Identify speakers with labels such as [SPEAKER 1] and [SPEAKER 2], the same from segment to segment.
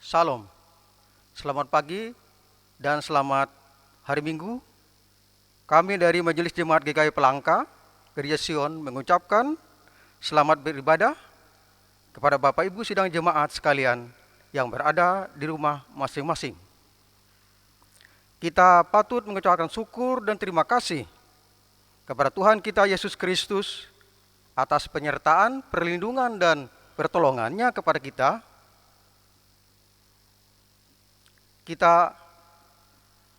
[SPEAKER 1] Salam, selamat pagi dan selamat hari Minggu. Kami dari Majelis Jemaat GKI Pelangka, Gereja Sion mengucapkan selamat beribadah kepada Bapak Ibu sidang jemaat sekalian yang berada di rumah masing-masing. Kita patut mengucapkan syukur dan terima kasih kepada Tuhan kita Yesus Kristus atas penyertaan, perlindungan, dan pertolongannya kepada kita. Kita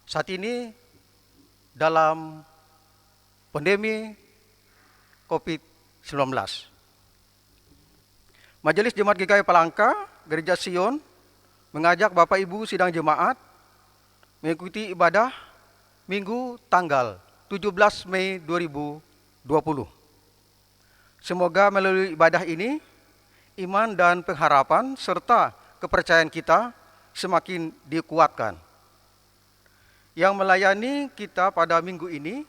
[SPEAKER 1] saat ini dalam pandemi COVID-19. Majelis Jemaat GKI Pelangka, Gereja Sion, mengajak Bapak Ibu sidang jemaat mengikuti ibadah Minggu tanggal 17 Mei 2020. Semoga melalui ibadah ini, iman dan pengharapan serta kepercayaan kita semakin dikuatkan. Yang melayani kita pada minggu ini,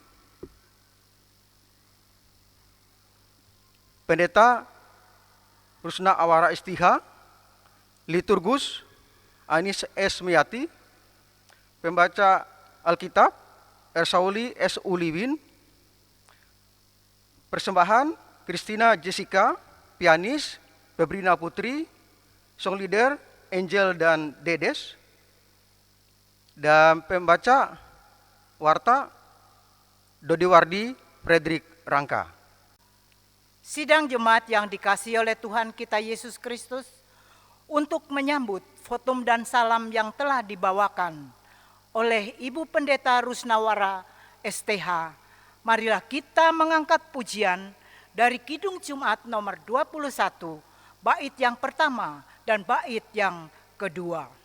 [SPEAKER 1] Pendeta Rusna Awara Istiha, Liturgus Anis S. Miati, Pembaca Alkitab Ersauli S. Uliwin, Persembahan Christina Jessica, Pianis Febrina Putri, Song Leader Angel dan Dedes, dan pembaca warta Dodi Wardi Frederick Rangka.
[SPEAKER 2] Sidang jemaat yang dikasihi oleh Tuhan kita Yesus Kristus, untuk menyambut votum dan salam yang telah dibawakan oleh Ibu Pendeta Rusnawara STH, marilah kita mengangkat pujian dari Kidung Jumat nomor 21, bait yang pertama dan bait yang kedua.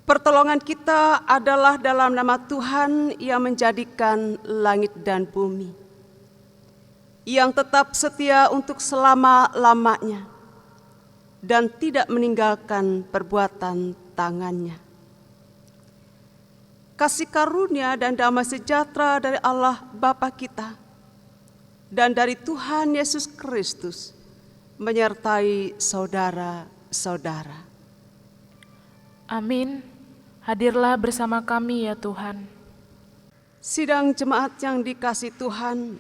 [SPEAKER 3] Pertolongan kita adalah dalam nama Tuhan yang menjadikan langit dan bumi, yang tetap setia untuk selama-lamanya dan tidak meninggalkan perbuatan tangannya. Kasih karunia dan damai sejahtera dari Allah Bapa kita dan dari Tuhan Yesus Kristus menyertai saudara-saudara.
[SPEAKER 4] Amin. Hadirlah bersama kami ya Tuhan.
[SPEAKER 3] Sidang jemaat yang dikasihi Tuhan,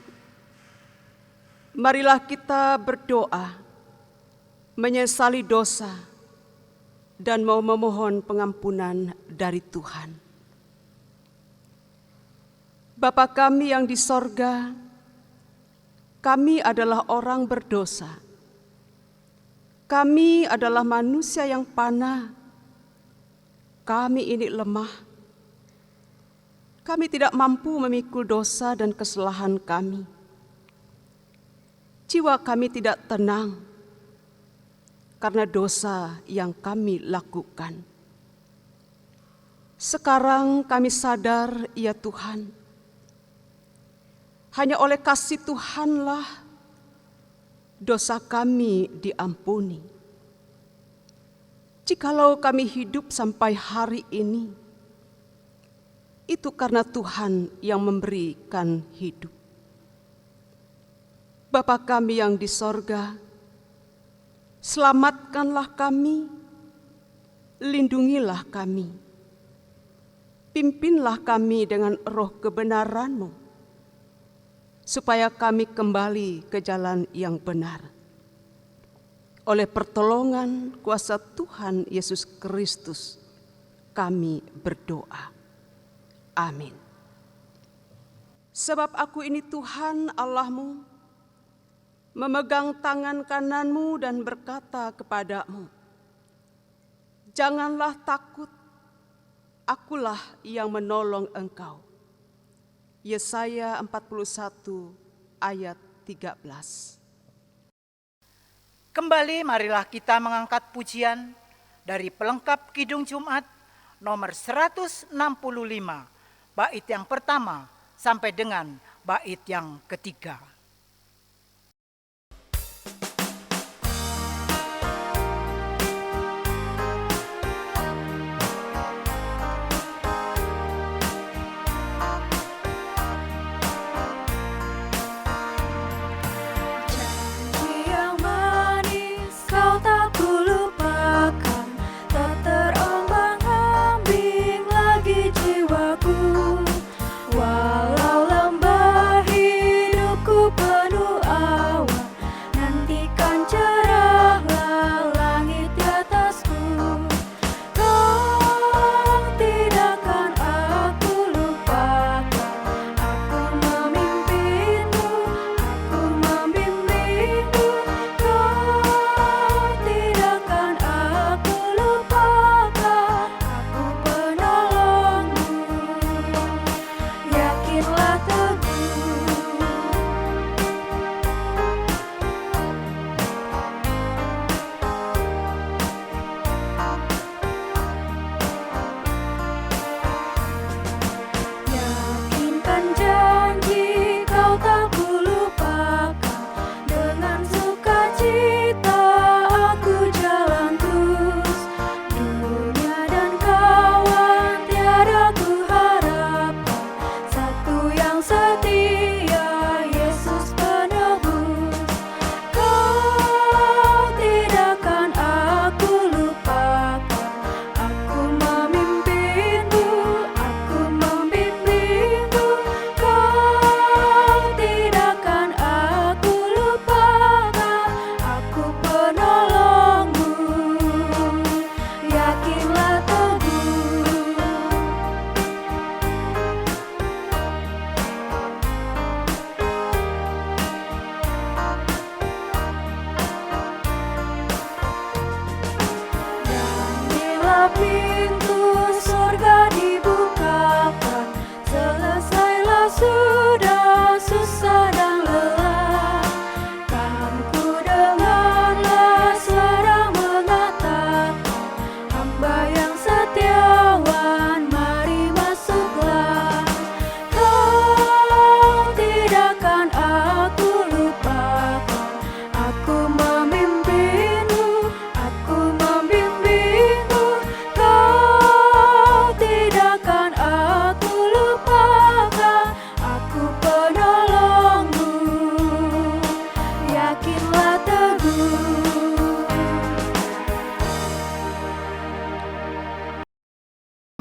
[SPEAKER 3] marilah kita berdoa menyesali dosa, dan mau memohon pengampunan dari Tuhan. Bapa kami yang di sorga, kami adalah orang berdosa. Kami adalah manusia yang panah. Kami ini lemah. Kami tidak mampu memikul dosa dan kesalahan kami. Jiwa kami tidak tenang karena dosa yang kami lakukan. Sekarang kami sadar, ya Tuhan, hanya oleh kasih Tuhanlah dosa kami diampuni. Jikalau kami hidup sampai hari ini, itu karena Tuhan yang memberikan hidup. Bapa kami yang di sorga, selamatkanlah kami, lindungilah kami, pimpinlah kami dengan roh kebenaran-Mu, supaya kami kembali ke jalan yang benar. Oleh pertolongan kuasa Tuhan Yesus Kristus, kami berdoa. Amin. Sebab aku ini Tuhan Allahmu, memegang tangan kananmu dan berkata kepadamu, janganlah takut, akulah yang menolong engkau. Yesaya 41 ayat 13.
[SPEAKER 2] Kembali marilah kita mengangkat pujian dari pelengkap Kidung Jumat nomor 165, bait yang pertama sampai dengan bait yang ketiga.
[SPEAKER 5] Walau lembah hidupku penuh awan,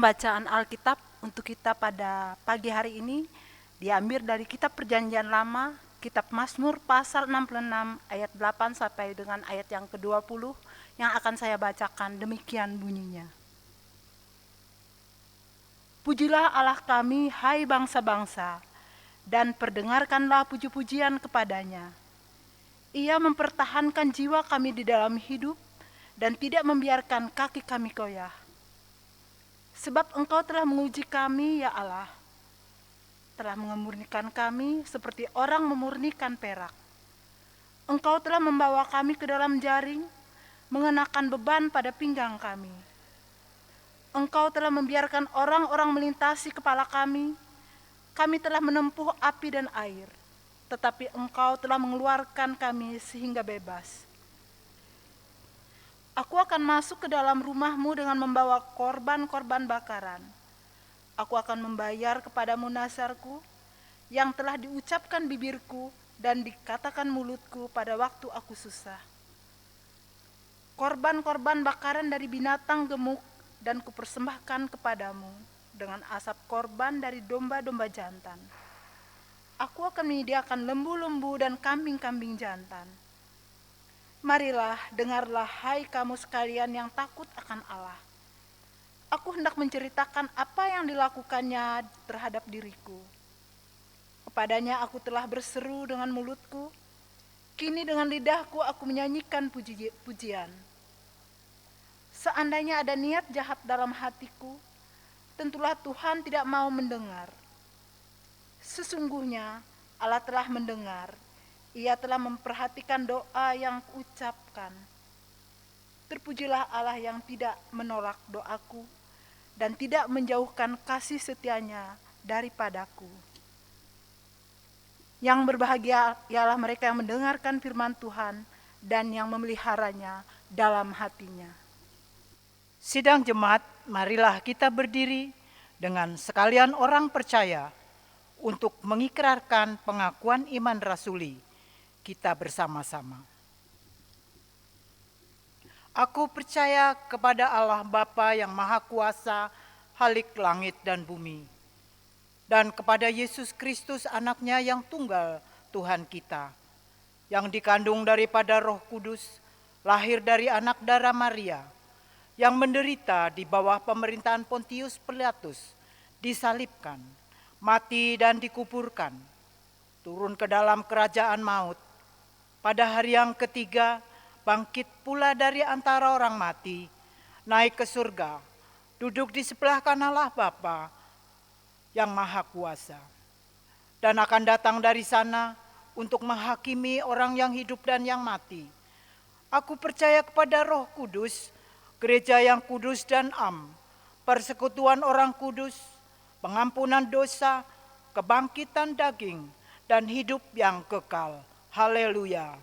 [SPEAKER 2] Bacaan Alkitab untuk kita pada pagi hari ini diambil dari Kitab Perjanjian Lama,
[SPEAKER 6] Kitab Mazmur pasal 66 ayat 8 sampai dengan ayat yang ke-20 yang akan saya bacakan, demikian bunyinya. Pujilah Allah kami, hai bangsa-bangsa, dan perdengarkanlah puji-pujian kepadanya. Ia mempertahankan jiwa kami di dalam hidup dan tidak membiarkan kaki kami goyah. Sebab Engkau telah menguji kami, ya Allah, telah memurnikan kami seperti orang memurnikan perak. Engkau telah membawa kami ke dalam jaring, mengenakan beban pada pinggang kami. Engkau telah membiarkan orang-orang melintasi kepala kami. Kami telah menempuh api dan air, tetapi Engkau telah mengeluarkan kami sehingga bebas. Aku akan masuk ke dalam rumah-Mu dengan membawa korban-korban bakaran. Aku akan membayar kepadamu nazarku yang telah diucapkan bibirku dan dikatakan mulutku pada waktu aku susah. Korban-korban bakaran dari binatang gemuk dan kupersembahkan kepadamu dengan asap korban dari domba-domba jantan. Aku akan menyediakan lembu-lembu dan kambing-kambing jantan. Marilah, dengarlah hai kamu sekalian yang takut akan Allah. Aku hendak menceritakan apa yang dilakukannya terhadap diriku. Kepadanya aku telah berseru dengan mulutku, kini dengan lidahku aku menyanyikan pujian. Seandainya ada niat jahat dalam hatiku, tentulah Tuhan tidak mau mendengar. Sesungguhnya Allah telah mendengar, Ia telah memperhatikan doa yang kuucapkan. Terpujilah Allah yang tidak menolak doaku dan tidak menjauhkan kasih setianya daripadaku. Yang berbahagia ialah mereka yang mendengarkan firman Tuhan dan yang memeliharanya dalam hatinya.
[SPEAKER 2] Sidang jemaat, marilah kita berdiri dengan sekalian orang percaya untuk mengikrarkan pengakuan iman rasuli kita bersama-sama. Aku percaya kepada Allah Bapa yang Maha Kuasa, Khalik langit dan bumi, dan kepada Yesus Kristus anaknya yang tunggal Tuhan kita, yang dikandung daripada Roh Kudus, lahir dari anak darah Maria, yang menderita di bawah pemerintahan Pontius Pilatus, disalibkan, mati dan dikuburkan, turun ke dalam kerajaan maut. Pada hari yang ketiga, bangkit pula dari antara orang mati, naik ke surga, duduk di sebelah kanan Allah Bapa yang Maha Kuasa, dan akan datang dari sana untuk menghakimi orang yang hidup dan yang mati. Aku percaya kepada Roh Kudus, gereja yang kudus dan am, persekutuan orang kudus, pengampunan dosa, kebangkitan daging, dan hidup yang kekal. Haleluya.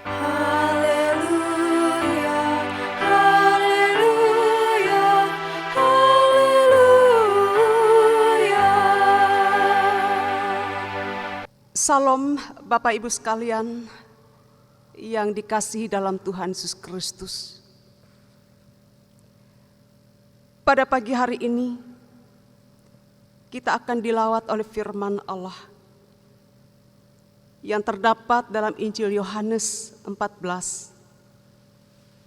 [SPEAKER 5] Haleluya, haleluya, haleluya.
[SPEAKER 3] Salam Bapak Ibu sekalian yang dikasihi dalam Tuhan Yesus Kristus. Pada pagi hari ini kita akan dilawat oleh firman Allah yang terdapat dalam Injil Yohanes 14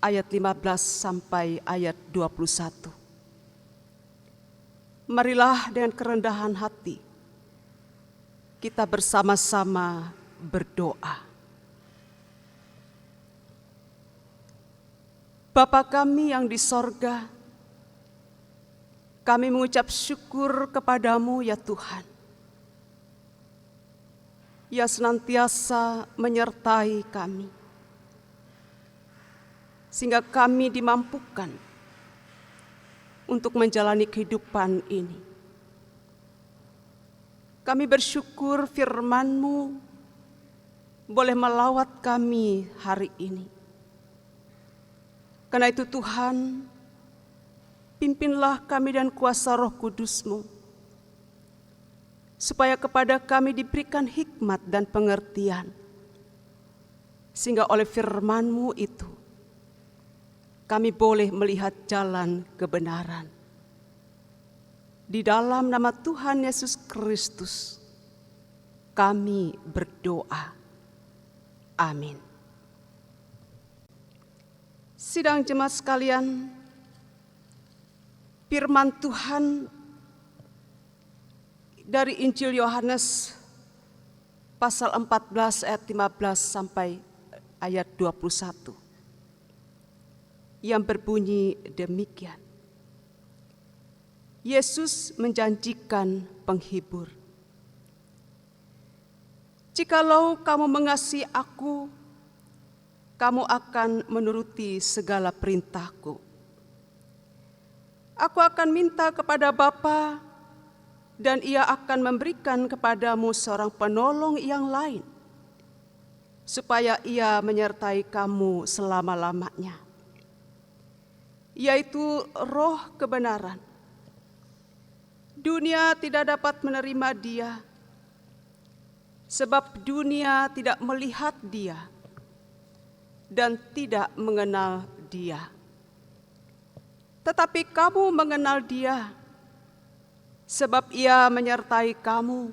[SPEAKER 3] ayat 15 sampai ayat 21. Marilah dengan kerendahan hati kita bersama-sama berdoa. Bapa kami yang di sorga, kami mengucap syukur kepadamu ya Tuhan, yang senantiasa menyertai kami, sehingga kami dimampukan untuk menjalani kehidupan ini. Kami bersyukur firman-Mu boleh melawat kami hari ini. Karena itu Tuhan, pimpinlah kami dan kuasa Roh Kudus-Mu, supaya kepada kami diberikan hikmat dan pengertian, sehingga oleh firman-Mu itu kami boleh melihat jalan kebenaran. Di dalam nama Tuhan Yesus Kristus, kami berdoa. Amin. Sidang jemaat sekalian, firman Tuhan dari Injil Yohanes pasal 14 ayat 15 sampai ayat 21 yang berbunyi demikian. Yesus menjanjikan penghibur. Jikalau kamu mengasihi aku, kamu akan menuruti segala perintahku. Aku akan minta kepada Bapa, dan Ia akan memberikan kepadamu seorang penolong yang lain, supaya Ia menyertai kamu selama-lamanya, yaitu Roh kebenaran. Dunia tidak dapat menerima Dia, sebab dunia tidak melihat Dia dan tidak mengenal Dia. Tetapi kamu mengenal Dia, sebab Ia menyertai kamu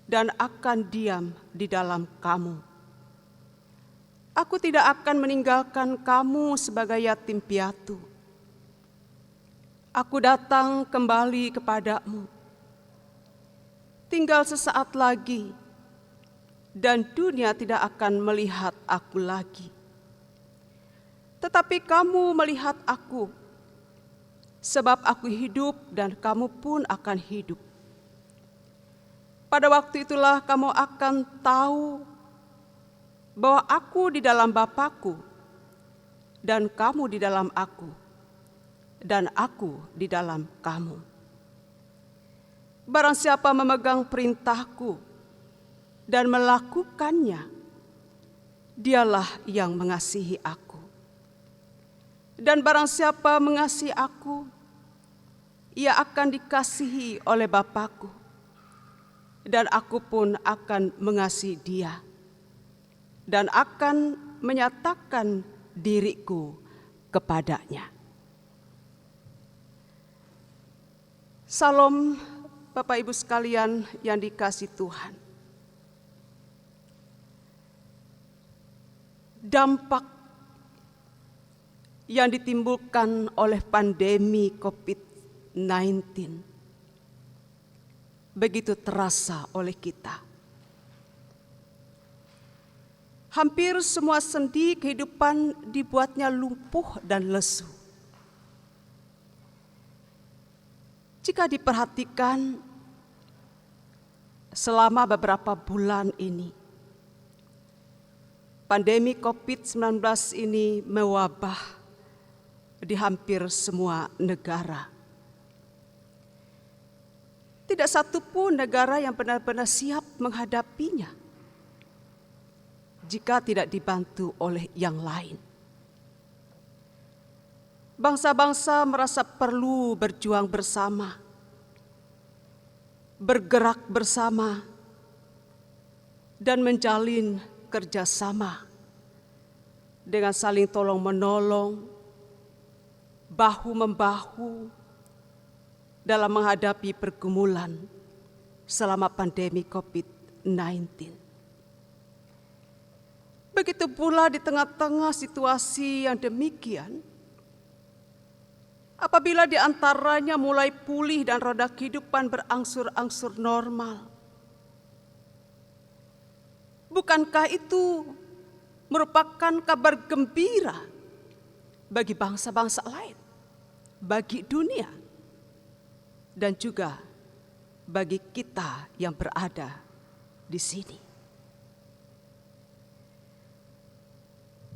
[SPEAKER 3] dan akan diam di dalam kamu. Aku tidak akan meninggalkan kamu sebagai yatim piatu. Aku datang kembali kepadamu. Tinggal sesaat lagi, dan dunia tidak akan melihat aku lagi. Tetapi kamu melihat aku, sebab aku hidup dan kamu pun akan hidup. Pada waktu itulah kamu akan tahu bahwa aku di dalam Bapa-Ku, dan kamu di dalam aku, dan aku di dalam kamu. Barang siapa memegang perintahku dan melakukannya, dialah yang mengasihi aku. Dan barang siapa mengasihi aku, ia akan dikasihi oleh Bapa-Ku, dan aku pun akan mengasihi dia, dan akan menyatakan diriku kepadanya. Salam Bapak Ibu sekalian yang dikasihi Tuhan. Dampak yang ditimbulkan oleh pandemi COVID-19 begitu terasa oleh kita. Hampir semua sendi kehidupan dibuatnya lumpuh dan lesu. Jika diperhatikan selama beberapa bulan ini, pandemi COVID-19 ini mewabah di hampir semua negara. Tidak satu pun negara yang benar-benar siap menghadapinya jika tidak dibantu oleh yang lain. Bangsa-bangsa merasa perlu berjuang bersama, bergerak bersama, dan menjalin kerjasama dengan saling tolong-menolong, bahu-membahu dalam menghadapi pergumulan selama pandemi COVID-19. Begitu pula di tengah-tengah situasi yang demikian, apabila di antaranya mulai pulih dan roda kehidupan berangsur-angsur normal, bukankah itu merupakan kabar gembira bagi bangsa-bangsa lain, bagi dunia, dan juga bagi kita yang berada di sini?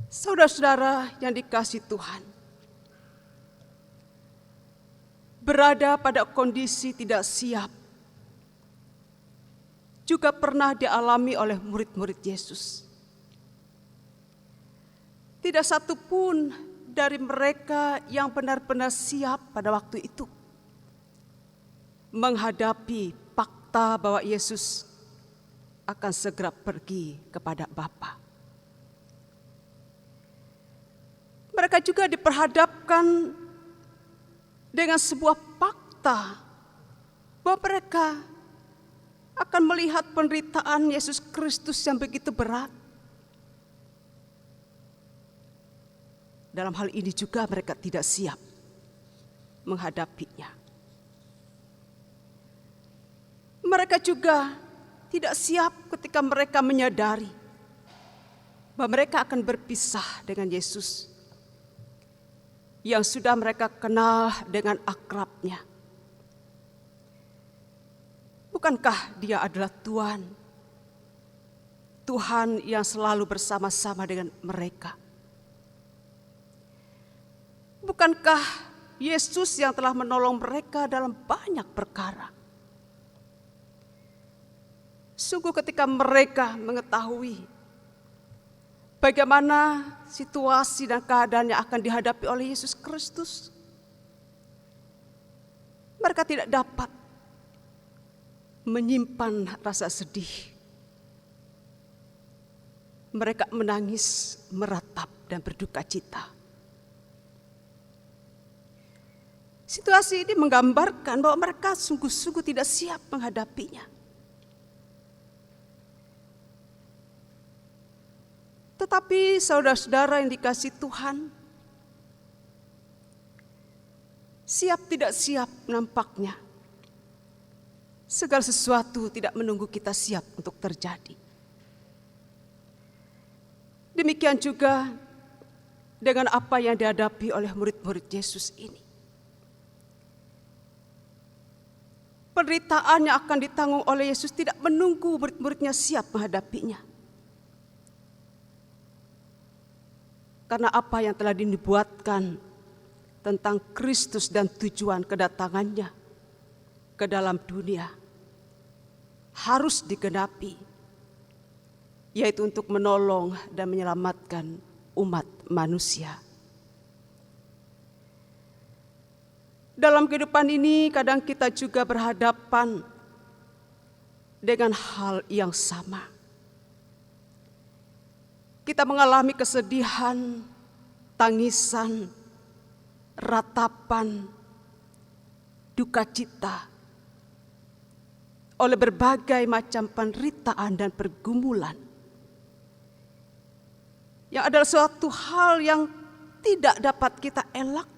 [SPEAKER 3] Saudara-saudara yang dikasihi Tuhan, berada pada kondisi tidak siap juga pernah dialami oleh murid-murid Yesus. Tidak satu pun dari mereka yang benar-benar siap pada waktu itu menghadapi fakta bahwa Yesus akan segera pergi kepada Bapa. Mereka juga diperhadapkan dengan sebuah fakta bahwa mereka akan melihat penderitaan Yesus Kristus yang begitu berat. Dalam hal ini juga mereka tidak siap menghadapinya. Mereka juga tidak siap ketika mereka menyadari bahwa mereka akan berpisah dengan Yesus yang sudah mereka kenal dengan akrabnya. Bukankah Dia adalah Tuhan? Tuhan yang selalu bersama-sama dengan mereka. Bukankah Yesus yang telah menolong mereka dalam banyak perkara? Sungguh ketika mereka mengetahui bagaimana situasi dan keadaan yang akan dihadapi oleh Yesus Kristus, mereka tidak dapat menyimpan rasa sedih. Mereka menangis, meratap, dan berduka cita. Situasi ini menggambarkan bahwa mereka sungguh-sungguh tidak siap menghadapinya. Tetapi saudara-saudara yang dikasihi Tuhan, siap tidak siap nampaknya segala sesuatu tidak menunggu kita siap untuk terjadi. Demikian juga dengan apa yang dihadapi oleh murid-murid Yesus ini. Penderitaan yang akan ditanggung oleh Yesus tidak menunggu murid-muridnya siap menghadapinya. Karena apa yang telah dinubuatkan tentang Kristus dan tujuan kedatangannya ke dalam dunia harus digenapi, yaitu untuk menolong dan menyelamatkan umat manusia. Dalam kehidupan ini kadang kita juga berhadapan dengan hal yang sama. Kita mengalami kesedihan, tangisan, ratapan, duka cita oleh berbagai macam penderitaan dan pergumulan yang adalah suatu hal yang tidak dapat kita elak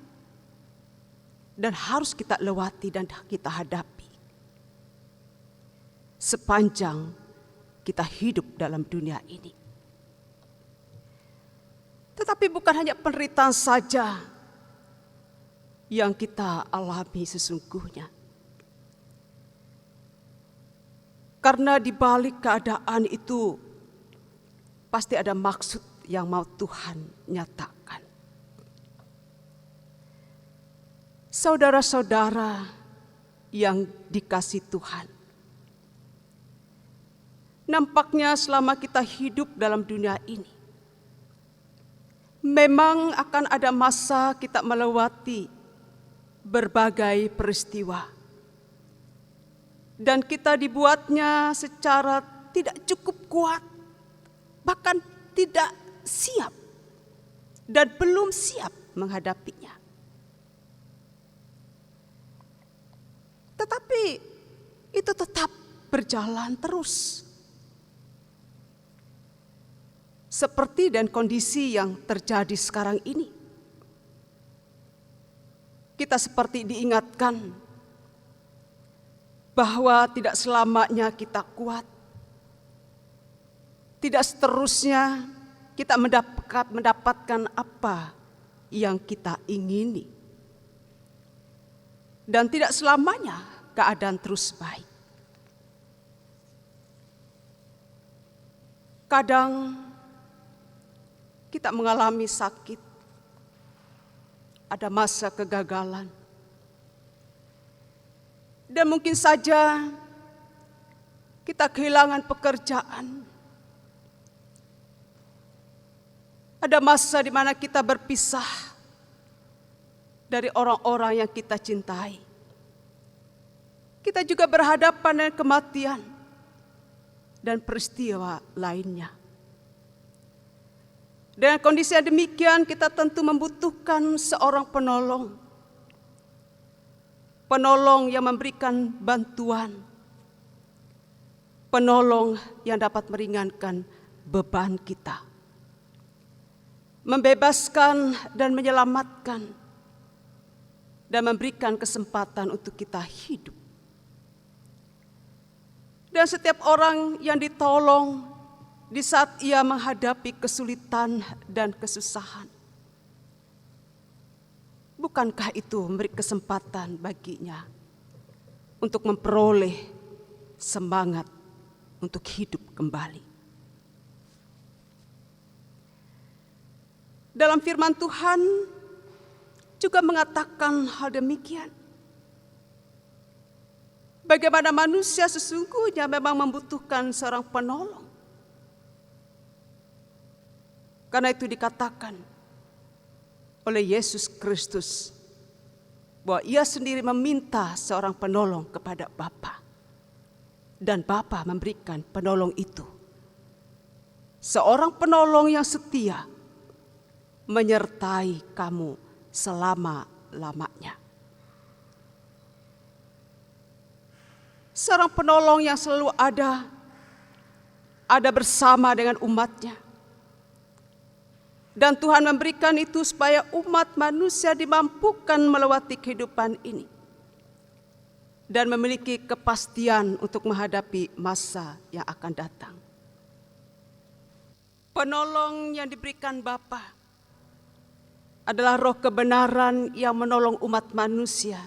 [SPEAKER 3] dan harus kita lewati dan kita hadapi sepanjang kita hidup dalam dunia ini. Tetapi bukan hanya penderitaan saja yang kita alami sesungguhnya. Karena di balik keadaan itu pasti ada maksud yang mau Tuhan nyatakan. Saudara-saudara yang dikasihi Tuhan, nampaknya selama kita hidup dalam dunia ini, memang akan ada masa kita melewati berbagai peristiwa. Dan kita dibuatnya secara tidak cukup kuat, bahkan tidak siap dan belum siap menghadapinya. Tetapi itu tetap berjalan terus. Seperti dan kondisi yang terjadi sekarang ini. Kita seperti diingatkan bahwa tidak selamanya kita kuat. Tidak seterusnya kita mendapatkan apa yang kita ingini. Dan tidak selamanya keadaan terus baik. Kadang kita mengalami sakit, ada masa kegagalan. Dan mungkin saja kita kehilangan pekerjaan. Ada masa di mana kita berpisah dari orang-orang yang kita cintai. Kita juga berhadapan dengan kematian dan peristiwa lainnya. Dengan kondisi yang demikian kita tentu membutuhkan seorang penolong. penolong yang memberikan bantuan, penolong yang dapat meringankan beban kita, membebaskan dan menyelamatkan, dan memberikan kesempatan untuk kita hidup. Dan setiap orang yang ditolong di saat ia menghadapi kesulitan dan kesusahan, bukankah itu memberi kesempatan baginya untuk memperoleh semangat untuk hidup kembali? Dalam firman Tuhan juga mengatakan hal demikian. Bagaimana manusia sesungguhnya memang membutuhkan seorang penolong. Karena itu dikatakan oleh Yesus Kristus bahwa ia sendiri meminta seorang penolong kepada Bapa, dan Bapa memberikan penolong itu. Seorang penolong yang setia menyertai kamu selama-lamanya. Seorang penolong yang selalu ada bersama dengan umatnya. Dan Tuhan memberikan itu supaya umat manusia dimampukan melewati kehidupan ini dan memiliki kepastian untuk menghadapi masa yang akan datang. Penolong yang diberikan Bapa adalah roh kebenaran yang menolong umat manusia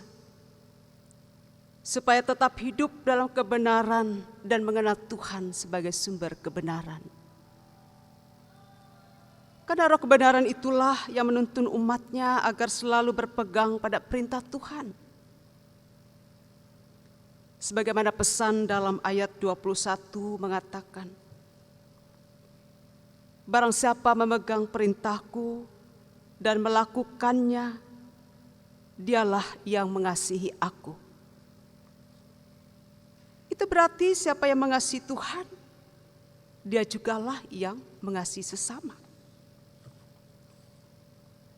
[SPEAKER 3] supaya tetap hidup dalam kebenaran dan mengenal Tuhan sebagai sumber kebenaran. Karena roh kebenaran itulah yang menuntun umatnya agar selalu berpegang pada perintah Tuhan. Sebagaimana pesan dalam ayat 21 mengatakan, barang siapa memegang perintahku dan melakukannya, dialah yang mengasihi aku. Itu berarti siapa yang mengasihi Tuhan, dia jugalah yang mengasihi sesama.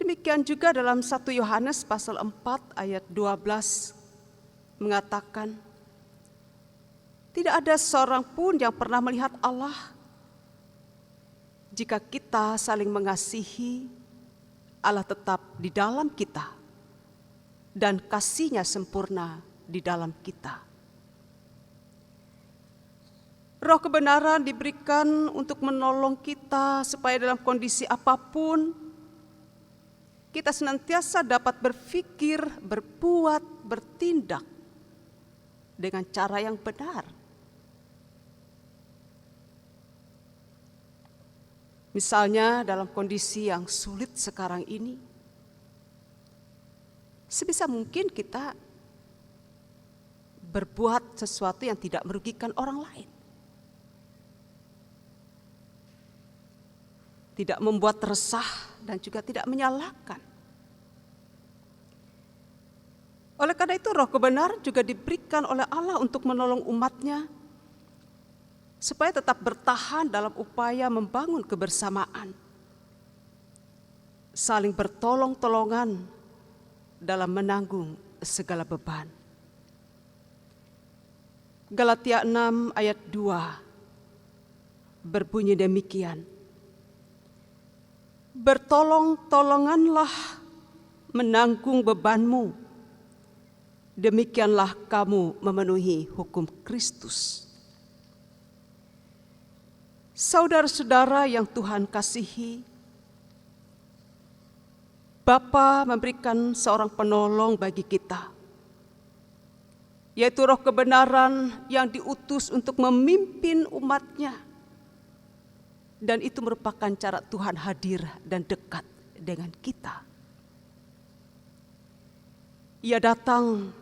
[SPEAKER 3] Demikian juga dalam 1 Yohanes pasal 4 ayat 12 mengatakan, tidak ada seorang pun yang pernah melihat Allah. Jika kita saling mengasihi, Allah tetap di dalam kita dan kasih-Nya sempurna di dalam kita. Roh kebenaran diberikan untuk menolong kita supaya dalam kondisi apapun kita senantiasa dapat berpikir, berbuat, bertindak dengan cara yang benar. Misalnya dalam kondisi yang sulit sekarang ini, sebisa mungkin kita berbuat sesuatu yang tidak merugikan orang lain. Tidak membuat resah dan juga tidak menyalahkan. Oleh karena itu roh kebenaran juga diberikan oleh Allah untuk menolong umatnya supaya tetap bertahan dalam upaya membangun kebersamaan, saling bertolong-tolongan dalam menanggung segala beban. Galatia 6 ayat 2 berbunyi demikian, bertolong-tolonganlah menanggung bebanmu, demikianlah kamu memenuhi hukum Kristus. Saudara-saudara yang Tuhan kasihi, Bapa memberikan seorang penolong bagi kita, yaitu roh kebenaran yang diutus untuk memimpin umatnya. Dan itu merupakan cara Tuhan hadir dan dekat dengan kita. Ia datang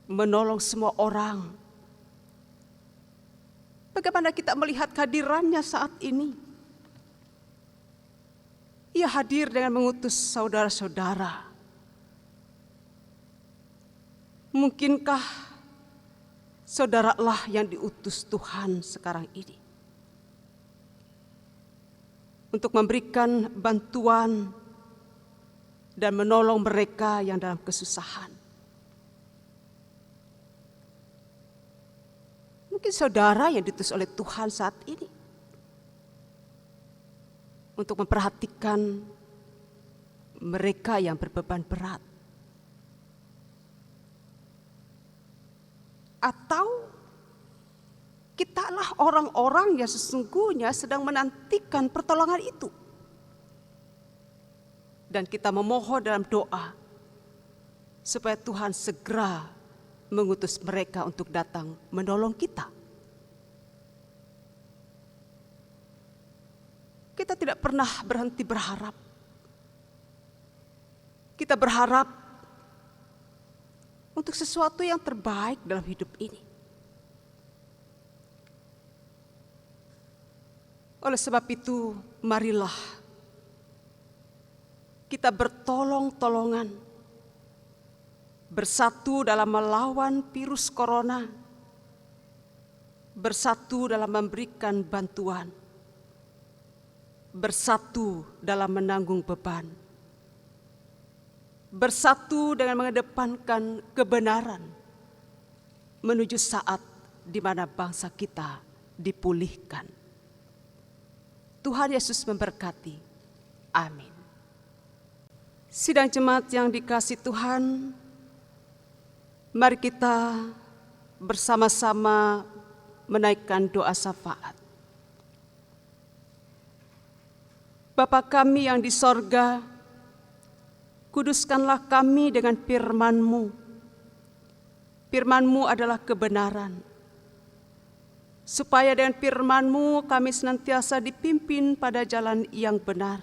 [SPEAKER 3] menolong semua orang. Bagaimana kita melihat kehadirannya saat ini? Ia hadir dengan mengutus saudara-saudara. Mungkinkah saudaralah yang diutus Tuhan sekarang ini untuk memberikan bantuan dan menolong mereka yang dalam kesusahan? Mungkin saudara yang diutus oleh Tuhan saat ini untuk memperhatikan mereka yang berbeban berat. Atau kitalah orang-orang yang sesungguhnya sedang menantikan pertolongan itu. Dan kita memohon dalam doa supaya Tuhan segera mengutus mereka untuk datang menolong kita. Kita tidak pernah berhenti berharap. Kita berharap untuk sesuatu yang terbaik dalam hidup ini. Oleh sebab itu, marilah kita bertolong-tolongan, bersatu dalam melawan virus corona, bersatu dalam memberikan bantuan, bersatu dalam menanggung beban, bersatu dengan mengedepankan kebenaran menuju saat di mana bangsa kita dipulihkan. Tuhan Yesus memberkati. Amin. Sidang jemaat yang dikasihi Tuhan, mari kita bersama-sama menaikkan doa syafaat. Bapa kami yang di sorga, kuduskanlah kami dengan firman-Mu. Firman-Mu adalah kebenaran. Supaya dengan firman-Mu kami senantiasa dipimpin pada jalan yang benar.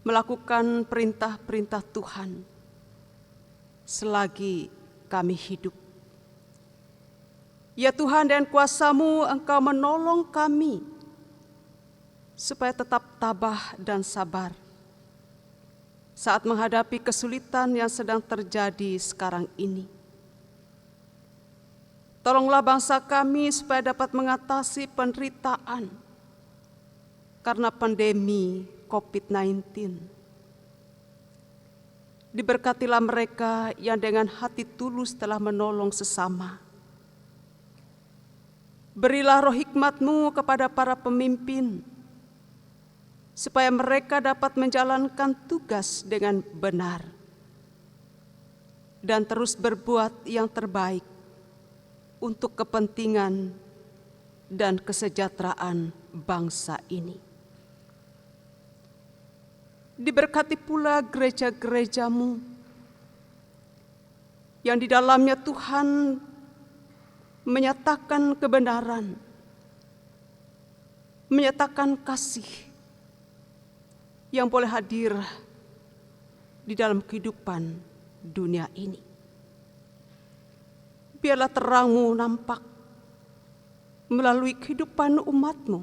[SPEAKER 3] Melakukan perintah-perintah Tuhan selagi kami hidup. Ya Tuhan, dengan kuasa-Mu Engkau menolong kami supaya tetap tabah dan sabar saat menghadapi kesulitan yang sedang terjadi sekarang ini. Tolonglah bangsa kami supaya dapat mengatasi penderitaan karena pandemi COVID-19. Diberkatilah mereka yang dengan hati tulus telah menolong sesama. Berilah roh hikmat-Mu kepada para pemimpin, supaya mereka dapat menjalankan tugas dengan benar dan terus berbuat yang terbaik untuk kepentingan dan kesejahteraan bangsa ini. Diberkati pula gereja-gereja-Mu yang di dalamnya Tuhan menyatakan kebenaran, menyatakan kasih yang boleh hadir di dalam kehidupan dunia ini. Biarlah terang-Mu nampak melalui kehidupan umat-Mu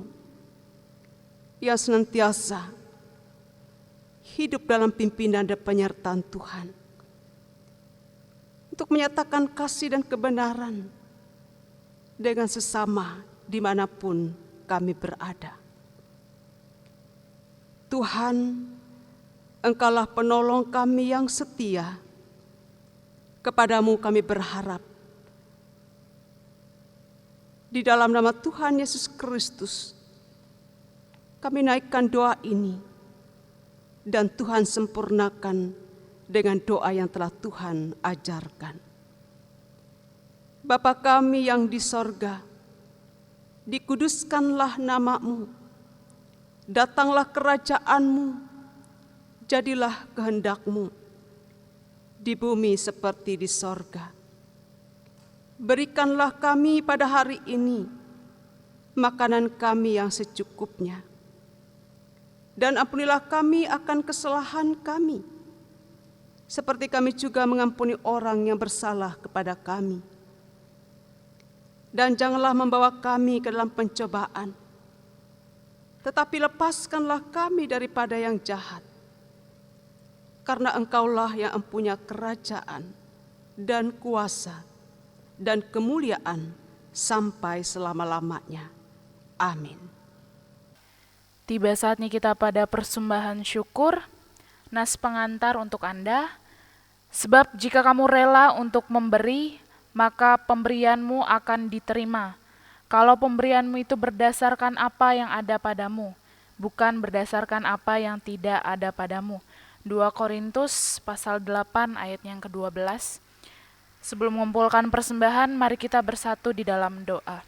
[SPEAKER 3] yang senantiasa hidup dalam pimpinan dan penyertaan Tuhan untuk menyatakan kasih dan kebenaran dengan sesama dimanapun kami berada. Tuhan, Engkaulah penolong kami yang setia. Kepadamu kami berharap. Di dalam nama Tuhan Yesus Kristus, kami naikkan doa ini, dan Tuhan sempurnakan dengan doa yang telah Tuhan ajarkan. Bapa kami yang di sorga, dikuduskanlah nama-Mu, datanglah kerajaan-Mu, jadilah kehendak-Mu, di bumi seperti di sorga. Berikanlah kami pada hari ini makanan kami yang secukupnya. Dan ampunilah kami akan kesalahan kami, seperti kami juga mengampuni orang yang bersalah kepada kami. Dan janganlah membawa kami ke dalam pencobaan, tetapi lepaskanlah kami daripada yang jahat. Karena Engkaulah yang mempunyai kerajaan dan kuasa dan kemuliaan sampai selama-lamanya. Amin.
[SPEAKER 4] Tiba saatnya kita pada persembahan syukur, nas pengantar untuk Anda. Sebab jika kamu rela untuk memberi, maka pemberianmu akan diterima. Kalau pemberianmu itu berdasarkan apa yang ada padamu, bukan berdasarkan apa yang tidak ada padamu. 2 Korintus pasal 8 ayat yang ke-12. Sebelum mengumpulkan persembahan, mari kita bersatu di dalam doa.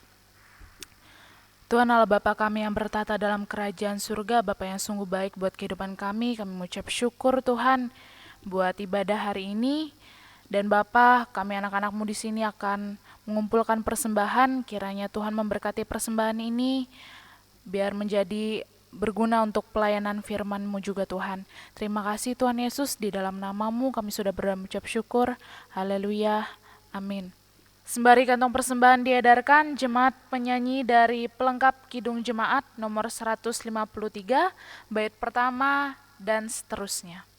[SPEAKER 4] Tuhan Allah Bapa kami yang bertata dalam kerajaan surga, Bapa yang sungguh baik buat kehidupan kami mengucap syukur Tuhan buat ibadah hari ini. Dan Bapa, kami anak-anak-Mu di sini akan mengumpulkan persembahan, kiranya Tuhan memberkati persembahan ini, biar menjadi berguna untuk pelayanan firman-Mu juga Tuhan. Terima kasih Tuhan Yesus, di dalam nama-Mu kami sudah mengucap syukur. Haleluya, amin. Sembari kantong persembahan diedarkan, jemaat penyanyi dari pelengkap Kidung Jemaat nomor 153, bait pertama dan seterusnya.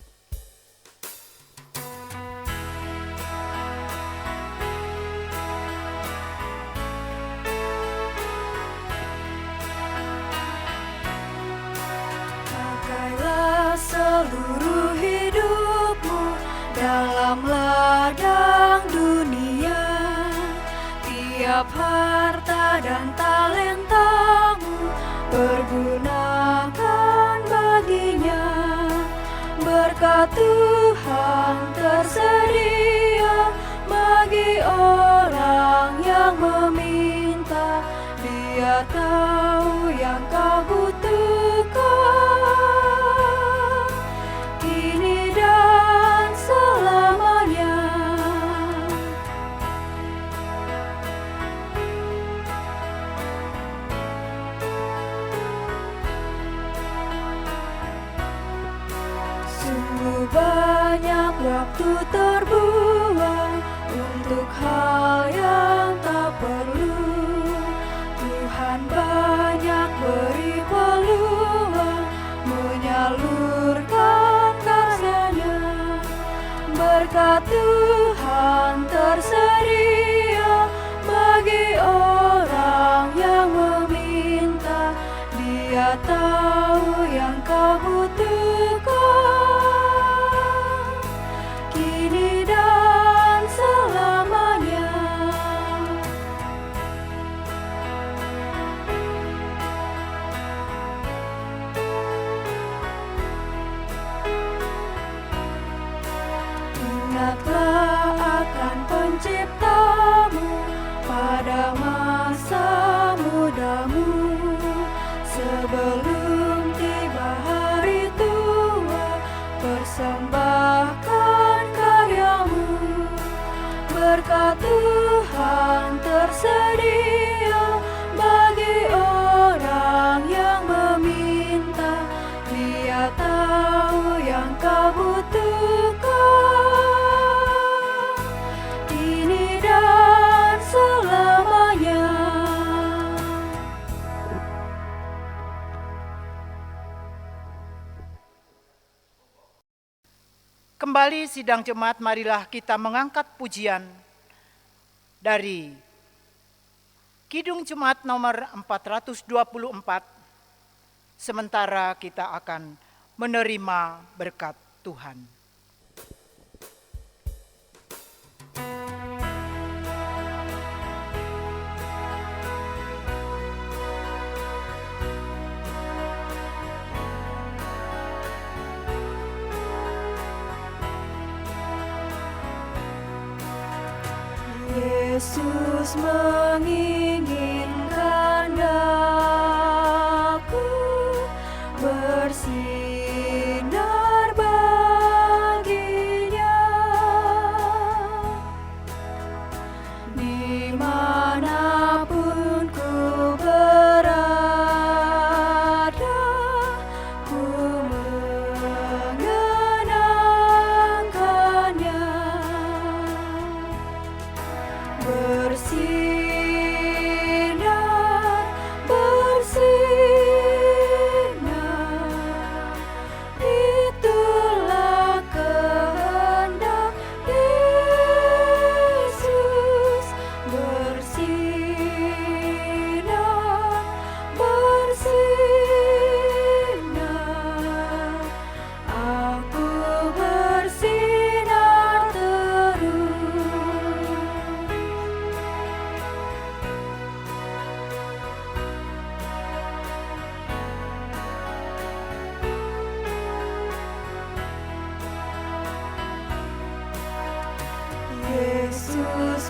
[SPEAKER 5] Pakailah seluruh hidupmu dalam ladang dunia. Tiap harta dan talentamu pergunakan baginya. Berkat Tuhan tersedia bagi orang yang meminta. Dia tahu yang kau butuhkan kini dan selamanya. Sungguh banyak waktu terbuang untuk hal yang tak perlu. Tuhan banyak beri peluang menyalurkan kasih-Nya. Berkat Tuhan tersedia bagi orang yang meminta. Dia tahu yang kau butuhkan kini dan selamanya. Ingatlah akan Penciptamu pada masa mudamu. Sebelum tiba hari tua, persembahkan karyamu. Berkat Tuhan tersedia bagi orang yang meminta. Dia tahu yang kau butuhkan kini dan selamanya.
[SPEAKER 2] Kembali sidang jemaat, marilah kita mengangkat pujian dari Kidung Jemaat nomor 424. Sementara kita akan menerima berkat Tuhan.
[SPEAKER 5] Yesus menginginkan daku bersinar baginya. Dimanapun ku berada, ku mengenangkannya. Bersinar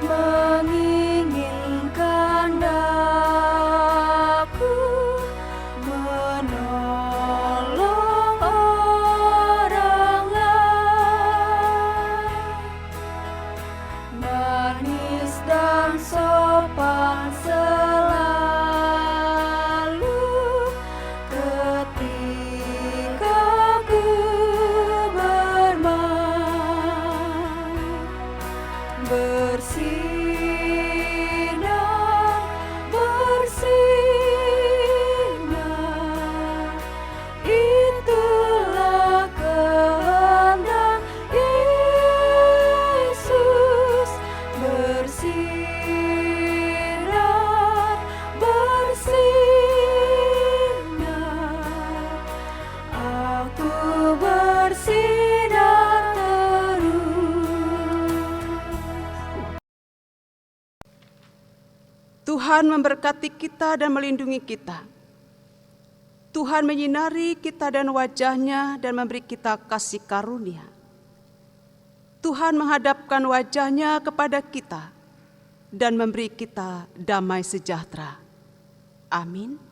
[SPEAKER 5] menginginkan daku menolong orang lain. Manis dan sopan selalu ketika ku bermain. Bersinar, bersinar, itulah kehendak Yesus. Bersinar, bersinar, aku bersinar terus.
[SPEAKER 3] Tuhan memberkati kita dan melindungi kita. Tuhan menyinari kita dan wajah-Nya dan memberi kita kasih karunia. Tuhan menghadapkan wajah-Nya kepada kita dan memberi kita damai sejahtera. Amin.